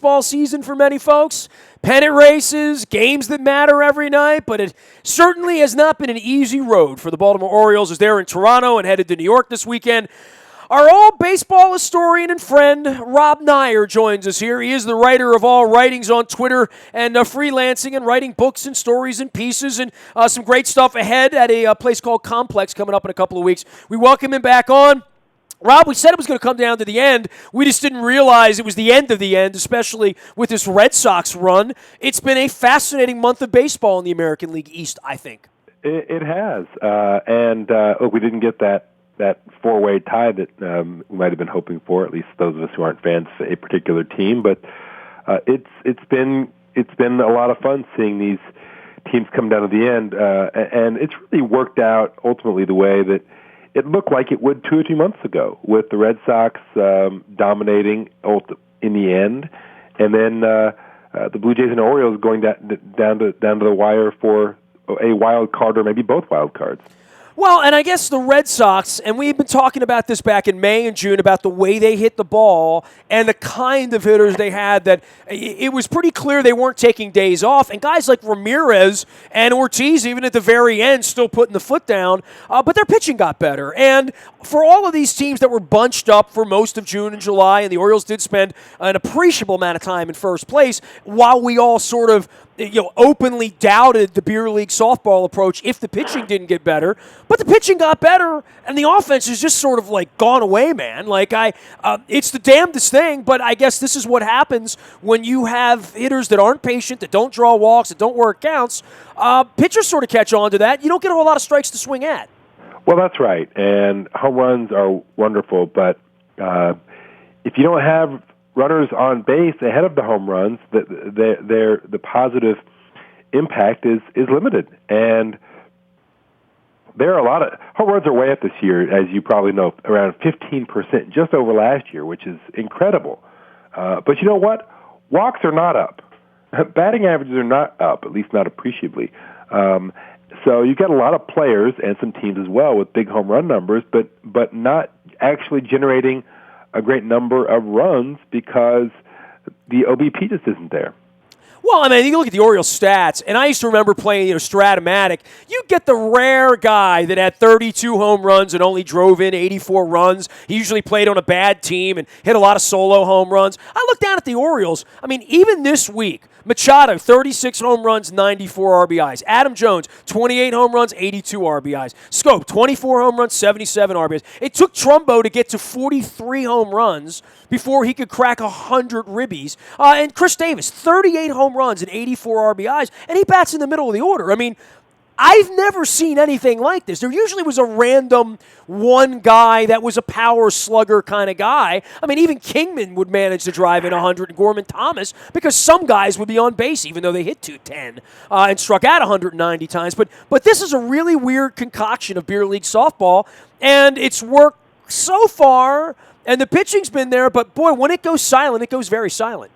baseball season for many folks. Pennant races, games that matter every night, but it certainly has not been an easy road for the Baltimore Orioles as they're in Toronto and headed to New York this weekend. Our old baseball historian and friend, Rob Nyer, joins us here. He is the writer of all writings on Twitter and freelancing and writing books and stories and pieces and some great stuff ahead at a place called Complex coming up in a couple of weeks. We welcome him back on. Rob, we said it was going to come down to the end. We just didn't realize it was the end of the end, especially with this Red Sox run. It's been a fascinating month of baseball in the American League East, I think. It has. Look, we didn't get that four-way tie that we might have been hoping for, at least those of us who aren't fans of a particular team. But it's been a lot of fun seeing these teams come down to the end, and it's really worked out ultimately the way that it looked like it would 2 or 3 months ago, with the Red Sox dominating in the end, and then the Blue Jays and Orioles going down to the wire for a wild card or maybe both wild cards. Well, and I guess the Red Sox, and we've been talking about this back in May and June about the way they hit the ball and the kind of hitters they had, that it was pretty clear they weren't taking days off. And guys like Ramirez and Ortiz, even at the very end, still putting the foot down, but their pitching got better. And for all of these teams that were bunched up for most of June and July, and the Orioles did spend an appreciable amount of time in first place, while we all sort of openly doubted the beer league softball approach if the pitching didn't get better. But the pitching got better, and the offense has just sort of gone away, man. It's the damnedest thing, but I guess this is what happens when you have hitters that aren't patient, that don't draw walks, that don't work counts. Pitchers sort of catch on to that. You don't get a whole lot of strikes to swing at. Well, that's right, and home runs are wonderful, but if you don't have runners on base ahead of the home runs, the positive impact is limited. And there are a lot of home runs are way up this year, as you probably know, around 15%, just over last year, which is incredible. But you know what? Walks are not up. Batting averages are not up, at least not appreciably. So you've got a lot of players and some teams as well with big home run numbers, but not actually generating a great number of runs because the OBP just isn't there. Well, I mean, you look at the Orioles stats, and I used to remember playing, Stratomatic. You get the rare guy that had 32 home runs and only drove in 84 runs. He usually played on a bad team and hit a lot of solo home runs. I look down at the Orioles. I mean, even this week, Machado, 36 home runs, 94 RBIs. Adam Jones, 28 home runs, 82 RBIs. Scope, 24 home runs, 77 RBIs. It took Trumbo to get to 43 home runs before he could crack 100 ribbies. And Chris Davis, 38 home runs and 84 RBIs, and he bats in the middle of the order. I mean, I've never seen anything like this. There usually was a random one guy that was a power slugger kind of guy. I mean, even Kingman would manage to drive in 100, and Gorman Thomas, because some guys would be on base even though they hit 210 and struck out 190 times. But this is a really weird concoction of beer league softball, and it's worked so far, and the pitching's been there, but boy, when it goes silent, it goes very silent.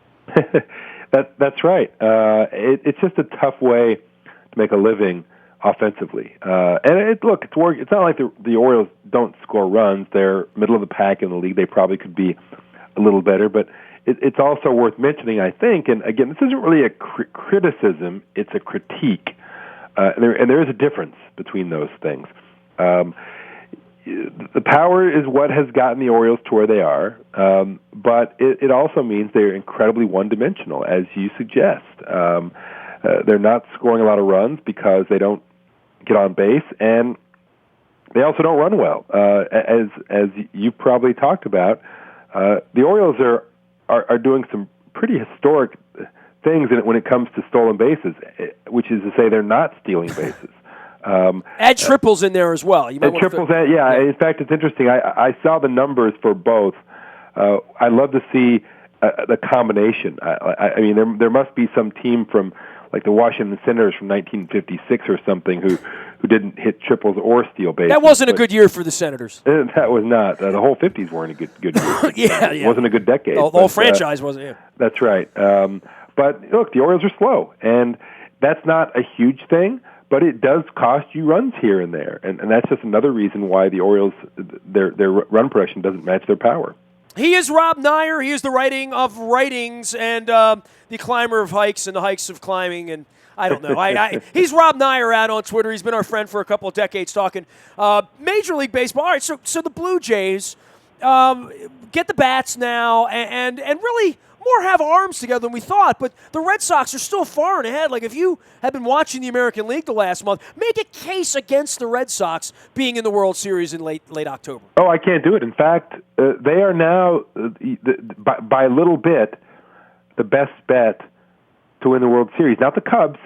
That's right. It's just a tough way to make a living offensively. And look, it's work. It's not like the Orioles don't score runs. They're middle of the pack in the league. They probably could be a little better, but it's also worth mentioning, I think, and again, this isn't really a criticism, it's a critique. And there is a difference between those things. The power is what has gotten the Orioles to where they are, but it also means they're incredibly one-dimensional, as you suggest. They're not scoring a lot of runs because they don't get on base, and they also don't run well. As you probably talked about, the Orioles are doing some pretty historic things when it comes to stolen bases, which is to say they're not stealing bases. Add triples in there as well. You might want triples, yeah. In fact, it's interesting. I saw the numbers for both. I'd love to see the combination. I mean, there must be some team from like the Washington Senators from 1956 or something who didn't hit triples or steal bases. That wasn't a good year for the Senators. That was not. The whole 50s weren't a good year. Yeah. It wasn't a good decade. The whole franchise wasn't. Yeah. That's right. But look, the Orioles are slow, and that's not a huge thing, but it does cost you runs here and there, and that's just another reason why the Orioles, their run production doesn't match their power. He is Rob Nyer. He is the writing of writings and the climber of hikes and the hikes of climbing. And I don't know. He's Rob Nyer out on Twitter. He's been our friend for a couple of decades talking Major League Baseball. All right, so the Blue Jays get the bats now and really more have arms together than we thought, but the Red Sox are still far and ahead. Like, if you have been watching the American League the last month, make a case against the Red Sox being in the World Series in late October. Oh, I can't do it. In fact, they are now, by a little bit, the best bet to win the World Series. Not the Cubs,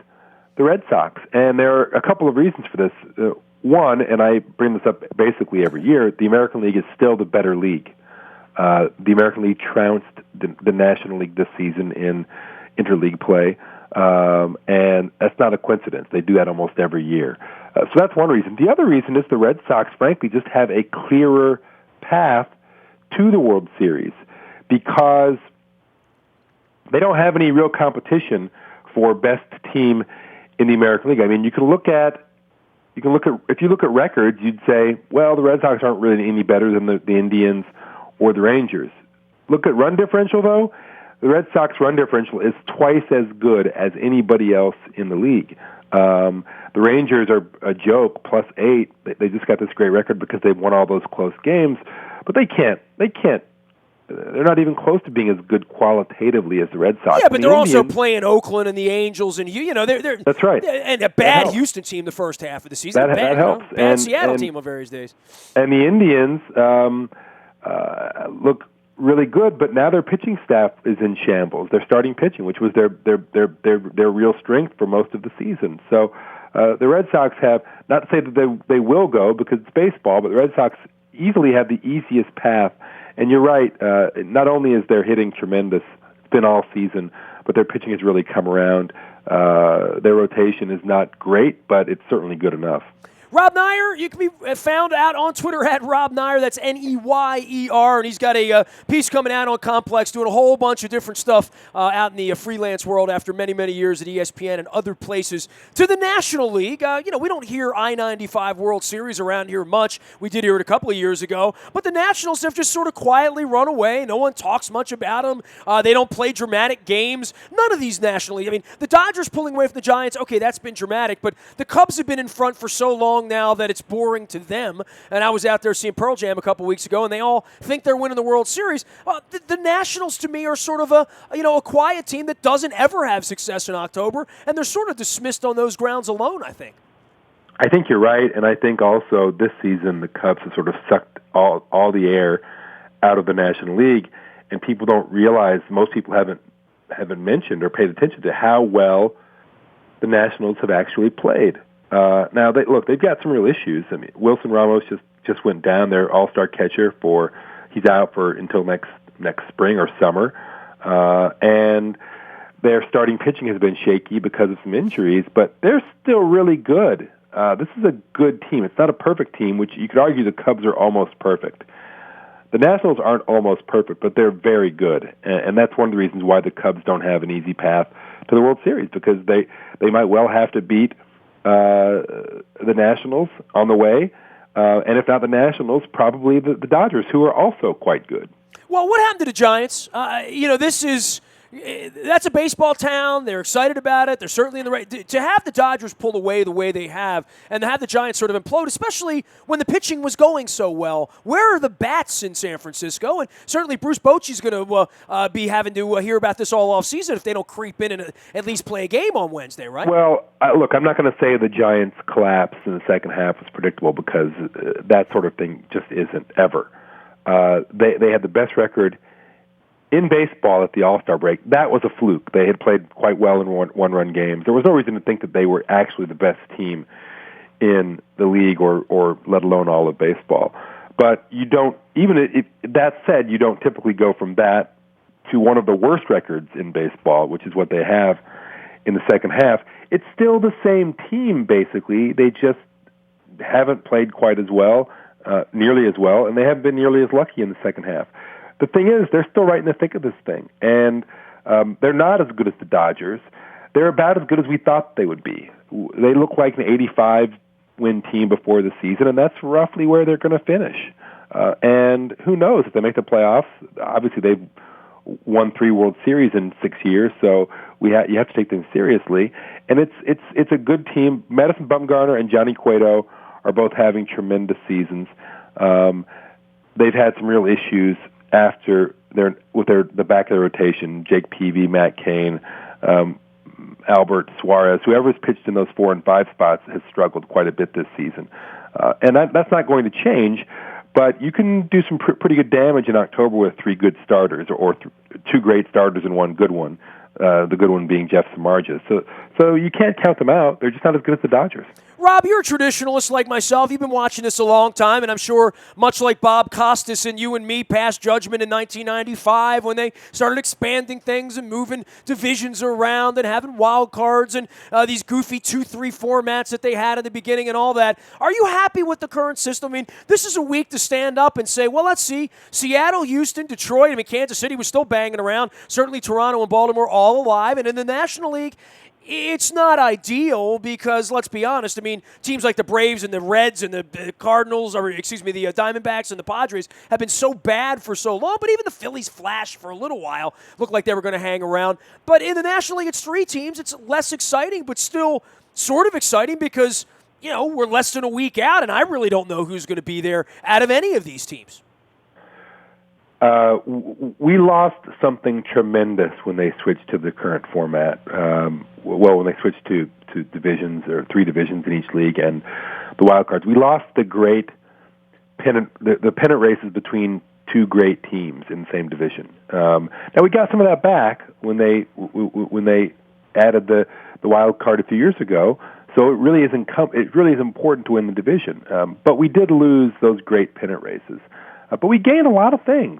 the Red Sox. And there are a couple of reasons for this. One, and I bring this up basically every year, the American League is still the better league. The American League trounced the National League this season in interleague play, and that's not a coincidence. They do that almost every year. So that's one reason. The other reason is the Red Sox, frankly, just have a clearer path to the World Series because they don't have any real competition for best team in the American League. I mean, if you look at records, you'd say, well, the Red Sox aren't really any better than the Indians or the Rangers. Look at run differential, though. The Red Sox run differential is twice as good as anybody else in the league. The Rangers are a joke, +8. They just got this great record because they've won all those close games, but they can't. They're not even close to being as good qualitatively as the Red Sox. Yeah, but they're also playing Oakland and the Angels, and they're that's right. And a bad Houston team the first half of the season. That helps. Bad Seattle team on various days. And the Indians look really good, but now their pitching staff is in shambles. Their starting pitching, which was their real strength for most of the season. So the Red Sox have, not to say that they will go because it's baseball, but the Red Sox easily have the easiest path. And you're right, not only is their hitting tremendous, it's been all season, but their pitching has really come around. Their rotation is not great, but it's certainly good enough. Rob Nyer, you can be found out on Twitter at Rob Nyer. That's Neyer, and he's got a piece coming out on Complex doing a whole bunch of different stuff out in the freelance world after many, many years at ESPN and other places. To the National League, we don't hear I-95 World Series around here much. We did hear it a couple of years ago, but the Nationals have just sort of quietly run away. No one talks much about them. They don't play dramatic games. None of these National League. I mean, the Dodgers pulling away from the Giants, okay, that's been dramatic, but the Cubs have been in front for so long now that it's boring to them. And I was out there seeing Pearl Jam a couple weeks ago, and they all think they're winning the World Series. The Nationals, to me, are sort of a quiet team that doesn't ever have success in October, and they're sort of dismissed on those grounds alone, I think. I think you're right, and I think also this season the Cubs have sort of sucked all the air out of the National League, and people don't realize, most people haven't mentioned or paid attention to how well the Nationals have actually played. Now, they've got some real issues. I mean, Wilson Ramos just went down, their all-star catcher, he's out until next spring or summer, and their starting pitching has been shaky because of some injuries, but they're still really good. This is a good team. It's not a perfect team, which you could argue the Cubs are almost perfect. The Nationals aren't almost perfect, but they're very good, and that's one of the reasons why the Cubs don't have an easy path to the World Series, because they might well have to beat the Nationals on the way, and if not the Nationals, probably the Dodgers, who are also quite good. Well, what happened to the Giants? That's a baseball town. They're excited about it. They're certainly in the right. To have the Dodgers pull away the way they have and to have the Giants sort of implode, especially when the pitching was going so well, where are the bats in San Francisco? And certainly Bruce Bochy's going to be having to hear about this all offseason if they don't creep in and at least play a game on Wednesday, right? Well, look, I'm not going to say the Giants' collapse in the second half was predictable because that sort of thing just isn't ever. They had the best record in baseball at the All-Star break. That was a fluke. They had played quite well in one-run games. There was no reason to think that they were actually the best team in the league or let alone all of baseball. But you don't, that said, you don't typically go from that to one of the worst records in baseball, which is what they have in the second half. It's still the same team, basically. They just haven't played quite as well, nearly as well, and they haven't been nearly as lucky in the second half. The thing is, they're still right in the thick of this thing, and they're not as good as the Dodgers. They're about as good as we thought they would be. They look like an 85-win team before the season, and that's roughly where they're going to finish. And who knows if they make the playoffs? Obviously, they've won 3 World Series in 6 years, so you have to take them seriously. And it's a good team. Madison Bumgarner and Johnny Cueto are both having tremendous seasons. They've had some real issues after the back of the rotation. Jake Peavy, Matt Cain, Albert Suarez, whoever's pitched in those 4 and 5 spots has struggled quite a bit this season. And that's not going to change, but you can do some pretty good damage in October with 3 good starters or 2 great starters and 1 good one, the good one being Jeff Samardzija. So you can't count them out. They're just not as good as the Dodgers. Rob, you're a traditionalist like myself. You've been watching this a long time, and I'm sure much like Bob Costas and you and me passed judgment in 1995 when they started expanding things and moving divisions around and having wild cards and these goofy 2-3 formats that they had in the beginning and all that. Are you happy with the current system? I mean, this is a week to stand up and say, well, let's see, Seattle, Houston, Detroit, I mean, Kansas City was still banging around, certainly Toronto and Baltimore all alive, and in the National League, it's not ideal because, let's be honest, I mean, teams like the Braves and the Reds and the Cardinals, or excuse me, the Diamondbacks and the Padres have been so bad for so long, but even the Phillies flashed for a little while, looked like they were going to hang around. But in the National League, it's 3 teams. It's less exciting, but still sort of exciting because, you know, we're less than a week out, and I really don't know who's going to be there out of any of these teams. We lost something tremendous when they switched to the current format. When they switched to divisions or 3 divisions in each league and the wild cards, we lost the great pennant races between 2 great teams in the same division. Now we got some of that back when they added the wild card a few years ago. So it really is important to win the division. But we did lose those great pennant races. But we gained a lot of things.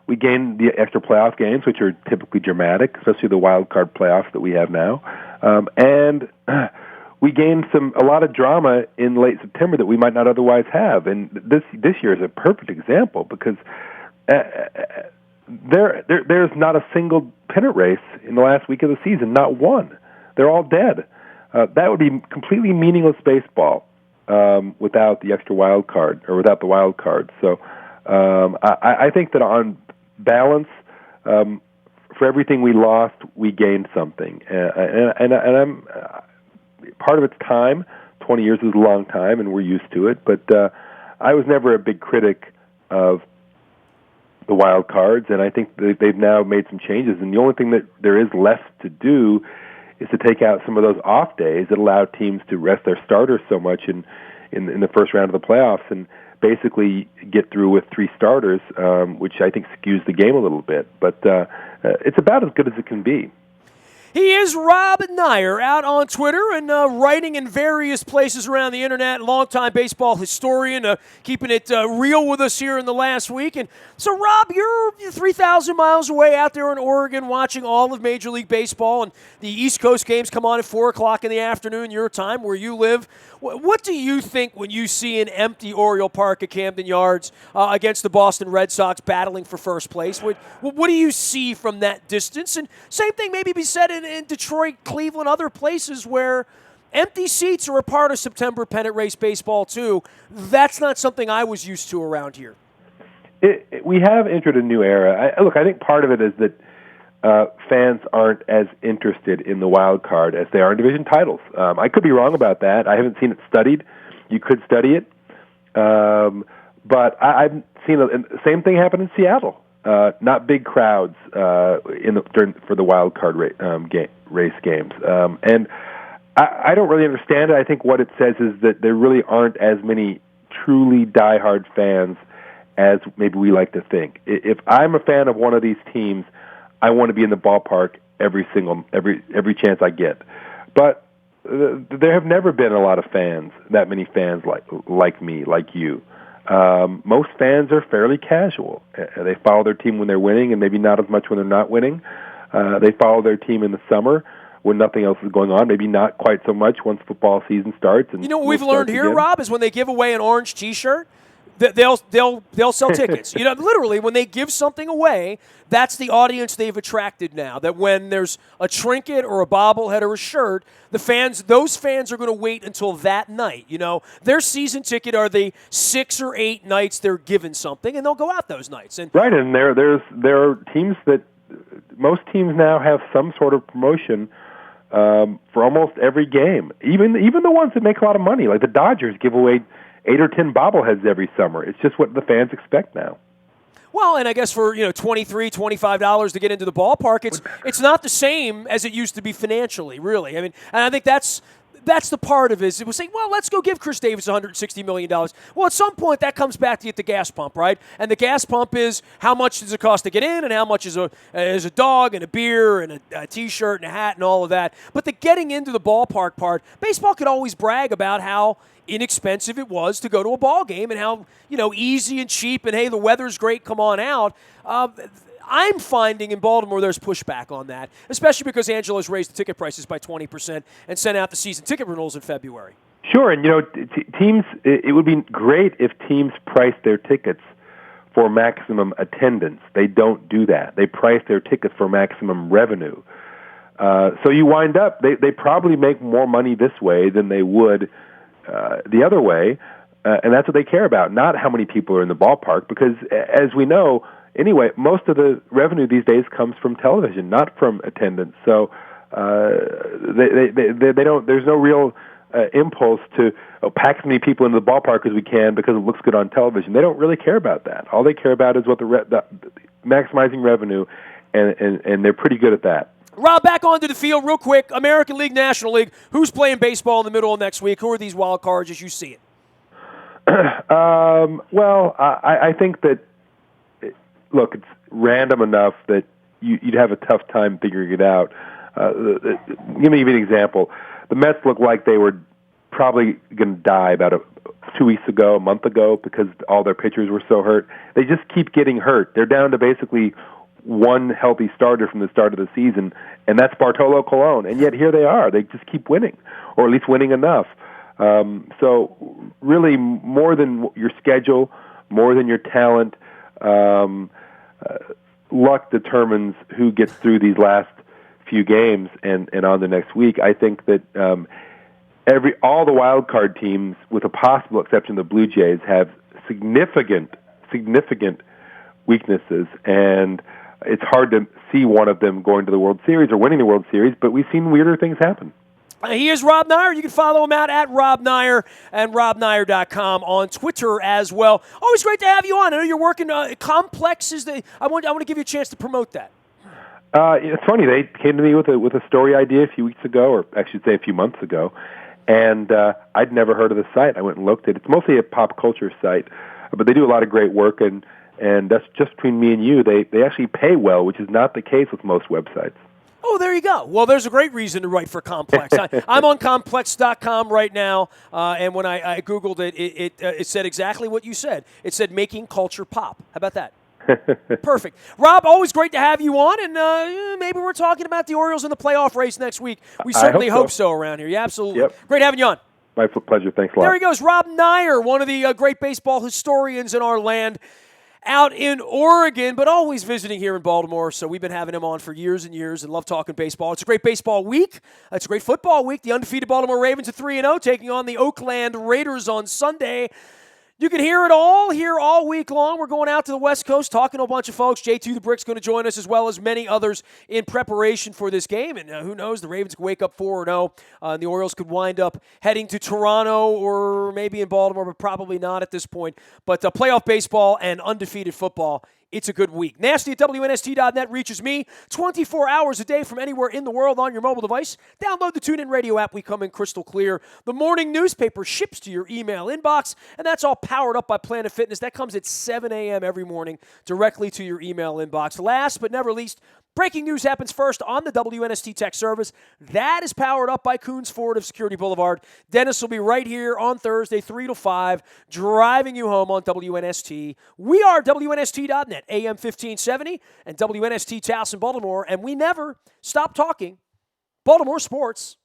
We gained the extra playoff games, which are typically dramatic, especially the wild card playoffs that we have now. And we gained a lot of drama in late September that we might not otherwise have. And this year is a perfect example because there's not a single pennant race in the last week of the season, not one. They're all dead. That would be completely meaningless baseball without the extra wild card or without the wild card. So I think that on balance, for everything we lost, we gained something. And I'm part of it's time. 20 years is a long time, and we're used to it. But I was never a big critic of the wild cards, and I think they've now made some changes. And the only thing that there is left to do is to take out some of those off days that allow teams to rest their starters so much in the first round of the playoffs and basically get through with 3 starters, which I think skews the game a little bit. But it's about as good as it can be. He is Rob Neyer, out on Twitter and writing in various places around the internet, longtime baseball historian, keeping it real with us here in the last week. And so, Rob, you're 3,000 miles away out there in Oregon watching all of Major League Baseball, and the East Coast games come on at 4 o'clock in the afternoon, your time, where you live. What do you think when you see an empty Oriole Park at Camden Yards against the Boston Red Sox battling for first place? What do you see from that distance? And same thing maybe be said in Detroit, Cleveland, other places where empty seats are a part of September pennant race baseball too. That's not something I was used to around here. We have entered a new era. I think part of it is that fans aren't as interested in the wild card as they are in division titles. I could be wrong about that. I haven't seen it studied. You could study it. But I've seen the same thing happen in Seattle. Not big crowds for the wild card race games. And I don't really understand it. I think what it says is that there really aren't as many truly diehard fans as maybe we like to think. If I'm a fan of one of these teams, I want to be in the ballpark every chance I get. But there have never been a lot of fans, that many fans like me, like you. Most fans are fairly casual. They follow their team when they're winning and maybe not as much when they're not winning. They follow their team in the summer when nothing else is going on, maybe not quite so much once football season starts. And you know what we've learned here, Rob, is when they give away an orange T-shirt, they'll sell tickets. Literally, when they give something away, that's the audience they've attracted now. That when there's a trinket or a bobblehead or a shirt, those fans are going to wait until that night. Their season ticket are the 6 or 8 nights they're given something, and they'll go out those nights. And right, and there are teams that most teams now have some sort of promotion for almost every game. Even the ones that make a lot of money, like the Dodgers, give away 8 or 10 bobbleheads every summer. It's just what the fans expect now. Well, and I guess for $23, $25 to get into the ballpark, it's not the same as it used to be financially, really. I mean, and I think that's the part of it. It was saying, well, let's go give Chris Davis $160 million. Well, at some point that comes back to you at the gas pump, right? And the gas pump is how much does it cost to get in, and how much is a dog and a beer and a T-shirt and a hat and all of that. But the getting into the ballpark part, baseball could always brag about how inexpensive it was to go to a ball game and how easy and cheap and hey, the weather's great, come on out. I'm finding in Baltimore there's pushback on that, especially because Angelo's raised the ticket prices by 20% and sent out the season ticket renewals in February. Sure, and teams. It would be great if teams priced their tickets for maximum attendance. They don't do that. They price their tickets for maximum revenue. So you wind up. They probably make more money this way than they would the other way, and that's what they care about, not how many people are in the ballpark, because as we know, anyway, most of the revenue these days comes from television, not from attendance. So they don't. There's no real impulse to pack as many people into the ballpark as we can because it looks good on television. They don't really care about that. All they care about is what the maximizing revenue, and they're pretty good at that. Rob, back onto the field real quick. American League, National League. Who's playing baseball in the middle of next week? Who are these wild cards as you see it? Well, I think that, look, it's random enough that you'd have a tough time figuring it out. Give me an example. The Mets look like they were probably going to die about 2 weeks ago, a month ago, because all their pitchers were so hurt. They just keep getting hurt. They're down to basically one healthy starter from the start of the season, and that's Bartolo Colon. And yet here they are. They just keep winning, or at least winning enough. So really, more than your schedule, more than your talent, luck determines who gets through these last few games and on the next week. I think that all the wild card teams, with a possible exception of the Blue Jays, have significant weaknesses, and it's hard to see one of them going to the World Series or winning the World Series, but we've seen weirder things happen. He is Rob Nair. You can follow him out at Rob Nair and RobNair.com on Twitter as well. Always great to have you on. I know you're working Complex. I want to give you a chance to promote that. It's funny. They came to me with a story idea a few weeks ago, or I should say a few months ago, and I'd never heard of the site. I went and looked at it. It's mostly a pop culture site, but they do a lot of great work, and that's just between me and you. They actually pay well, which is not the case with most websites. Oh, there you go. Well, there's a great reason to write for Complex. I'm on Complex.com right now, and when I Googled it, it said exactly what you said. It said making culture pop. How about that? Perfect. Rob, always great to have you on, and maybe we're talking about the Orioles in the playoff race next week. We certainly hope so around here. Yeah, absolutely. Yep. Great having you on. My pleasure. Thanks a lot. There he goes, Rob Nair, one of the great baseball historians in our land, out in Oregon, but always visiting here in Baltimore. So we've been having him on for years and years and love talking baseball. It's a great baseball week. It's a great football week. The undefeated Baltimore Ravens at 3-0, taking on the Oakland Raiders on Sunday. You can hear it all here all week long. We're going out to the West Coast, talking to a bunch of folks. J2 the Brick's going to join us, as well as many others in preparation for this game. And who knows, the Ravens could wake up 4-0. And the Orioles could wind up heading to Toronto or maybe in Baltimore, but probably not at this point. But playoff baseball and undefeated football, it's a good week. Nasty at WNST.net reaches me 24 hours a day from anywhere in the world on your mobile device. Download the TuneIn Radio app. We come in crystal clear. The morning newspaper ships to your email inbox, and that's all powered up by Planet Fitness. That comes at 7 a.m. every morning directly to your email inbox. Last but never least, breaking news happens first on the WNST Tech Service. That is powered up by Coons Ford of Security Boulevard. Dennis will be right here on Thursday, 3 to 5, driving you home on WNST. We are WNST.net, AM 1570, and WNST Towson, Baltimore, and we never stop talking Baltimore sports.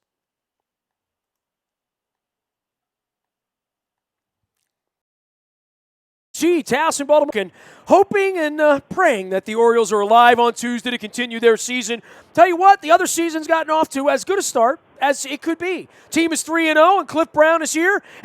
Taos and Baltimore, and hoping and praying that the Orioles are alive on Tuesday to continue their season. Tell you what, the other season's gotten off to as good a start as it could be. Team is 3-0, and Cliff Brown is here. And